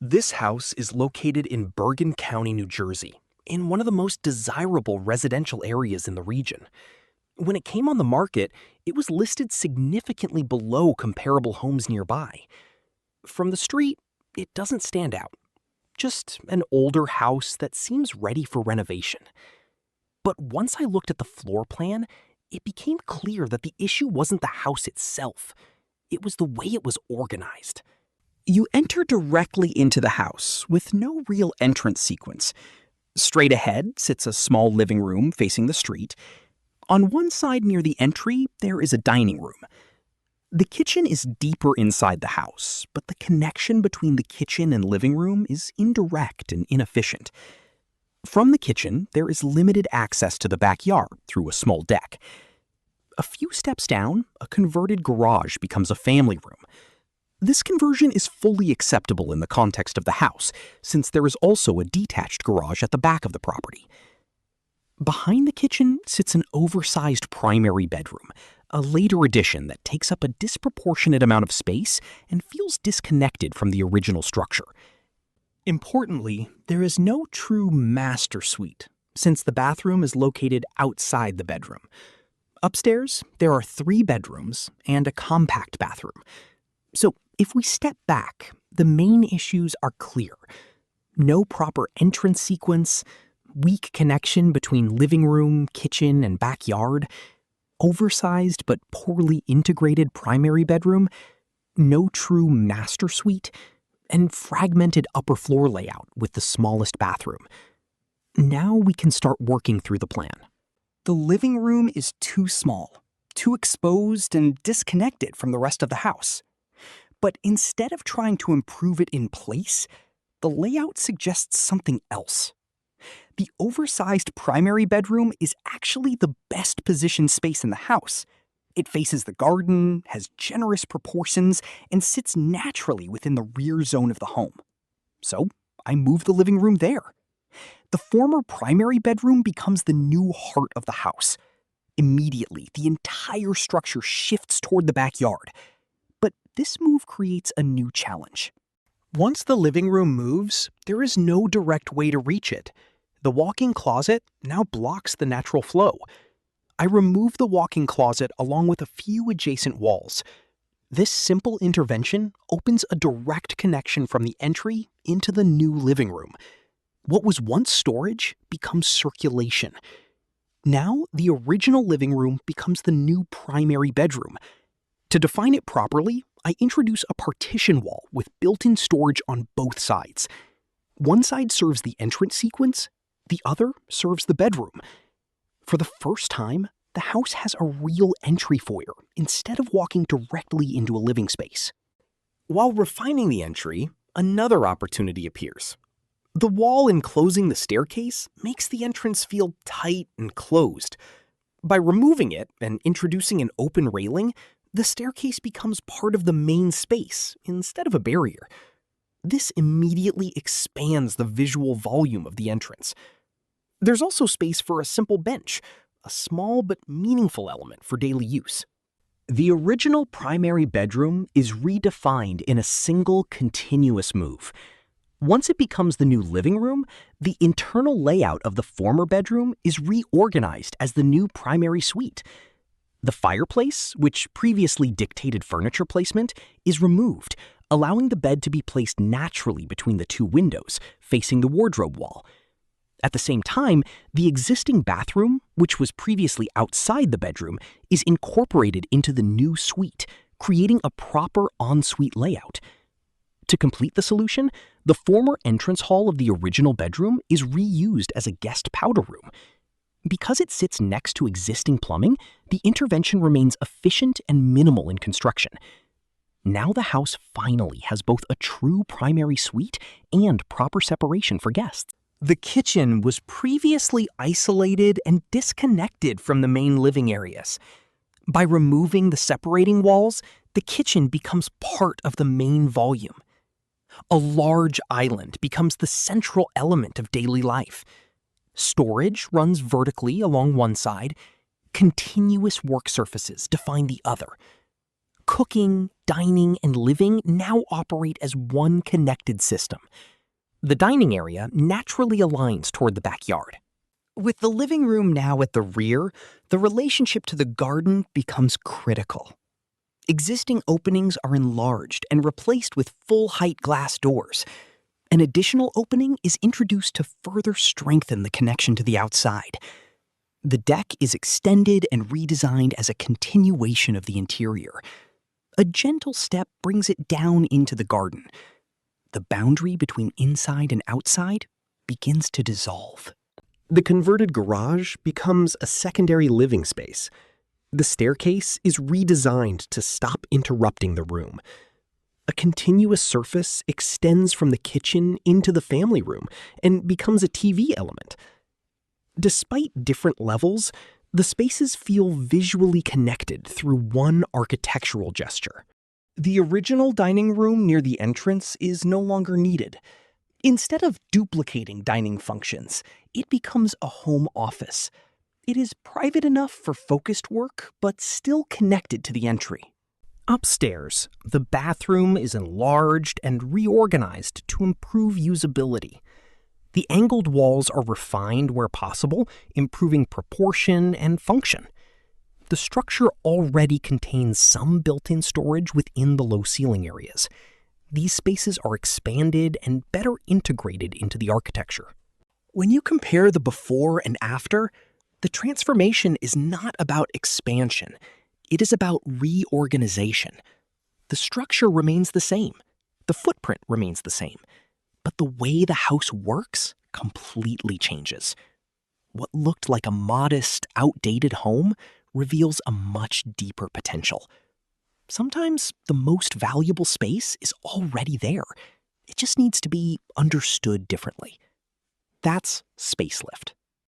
This house is located in Bergen County, New Jersey, in one of the most desirable residential areas in the region. When it came on the market, it was listed significantly below comparable homes nearby. From the street, it doesn't stand out. Just an older house that seems ready for renovation. But once I looked at the floor plan, it became clear that the issue wasn't the house itself. It was the way it was organized. You enter directly into the house with no real entrance sequence. Straight ahead sits a small living room facing the street. On one side near the entry, there is a dining room. The kitchen is deeper inside the house, but the connection between the kitchen and living room is indirect and inefficient. From the kitchen, there is limited access to the backyard through a small deck. A few steps down, a converted garage becomes a family room. This conversion is fully acceptable in the context of the house, since there is also a detached garage at the back of the property. Behind the kitchen sits an oversized primary bedroom, a later addition that takes up a disproportionate amount of space and feels disconnected from the original structure. Importantly, there is no true master suite, since the bathroom is located outside the bedroom. Upstairs, there are 3 bedrooms and a compact bathroom. So, if we step back, the main issues are clear. No proper entrance sequence, weak connection between living room, kitchen, and backyard, oversized but poorly integrated primary bedroom, no true master suite, and fragmented upper floor layout with the smallest bathroom. Now we can start working through the plan. The living room is too small, too exposed and disconnected from the rest of the house. But instead of trying to improve it in place, the layout suggests something else. The oversized primary bedroom is actually the best positioned space in the house. It faces the garden, has generous proportions, and sits naturally within the rear zone of the home. So I moved the living room there. The former primary bedroom becomes the new heart of the house. Immediately, the entire structure shifts toward the backyard. But this move creates a new challenge. Once the living room moves, there is no direct way to reach it. The walk-in closet now blocks the natural flow. I remove the walk-in closet along with a few adjacent walls. This simple intervention opens a direct connection from the entry into the new living room. What was once storage becomes circulation. Now, the original living room becomes the new primary bedroom. To define it properly, I introduce a partition wall with built-in storage on both sides. One side serves the entrance sequence, the other serves the bedroom. For the first time, the house has a real entry foyer instead of walking directly into a living space. While refining the entry, another opportunity appears. The wall enclosing the staircase makes the entrance feel tight and closed. By removing it and introducing an open railing, the staircase becomes part of the main space instead of a barrier. This immediately expands the visual volume of the entrance. There's also space for a simple bench, a small but meaningful element for daily use. The original primary bedroom is redefined in a single continuous move. Once it becomes the new living room, the internal layout of the former bedroom is reorganized as the new primary suite. The fireplace, which previously dictated furniture placement, is removed, allowing the bed to be placed naturally between the 2 windows, facing the wardrobe wall. At the same time, the existing bathroom, which was previously outside the bedroom, is incorporated into the new suite, creating a proper ensuite layout. To complete the solution, the former entrance hall of the original bedroom is reused as a guest powder room. Because it sits next to existing plumbing, the intervention remains efficient and minimal in construction. Now the house finally has both a true primary suite and proper separation for guests. The kitchen was previously isolated and disconnected from the main living areas. By removing the separating walls, the kitchen becomes part of the main volume. A large island becomes the central element of daily life. Storage runs vertically along one side, continuous work surfaces define the other. cooking, dining, and living now operate as one connected system. The dining area naturally aligns toward the backyard. With the living room now at the rear, the relationship to the garden becomes critical. Existing openings are enlarged and replaced with full-height glass doors. An additional opening is introduced to further strengthen the connection to the outside. The deck is extended and redesigned as a continuation of the interior. A gentle step brings it down into the garden. The boundary between inside and outside begins to dissolve. The converted garage becomes a secondary living space. The staircase is redesigned to stop interrupting the room. A continuous surface extends from the kitchen into the family room and becomes a TV element. Despite different levels, the spaces feel visually connected through one architectural gesture. The original dining room near the entrance is no longer needed. Instead of duplicating dining functions, it becomes a home office. It is private enough for focused work, but still connected to the entry. Upstairs, the bathroom is enlarged and reorganized to improve usability. The angled walls are refined where possible, improving proportion and function. The structure already contains some built-in storage within the low ceiling areas. These spaces are expanded and better integrated into the architecture. When you compare the before and after, the transformation is not about expansion. It is about reorganization. The structure remains the same. The footprint remains the same. But the way the house works completely changes. What looked like a modest, outdated home reveals a much deeper potential. Sometimes the most valuable space is already there. It just needs to be understood differently. That's Spacelift.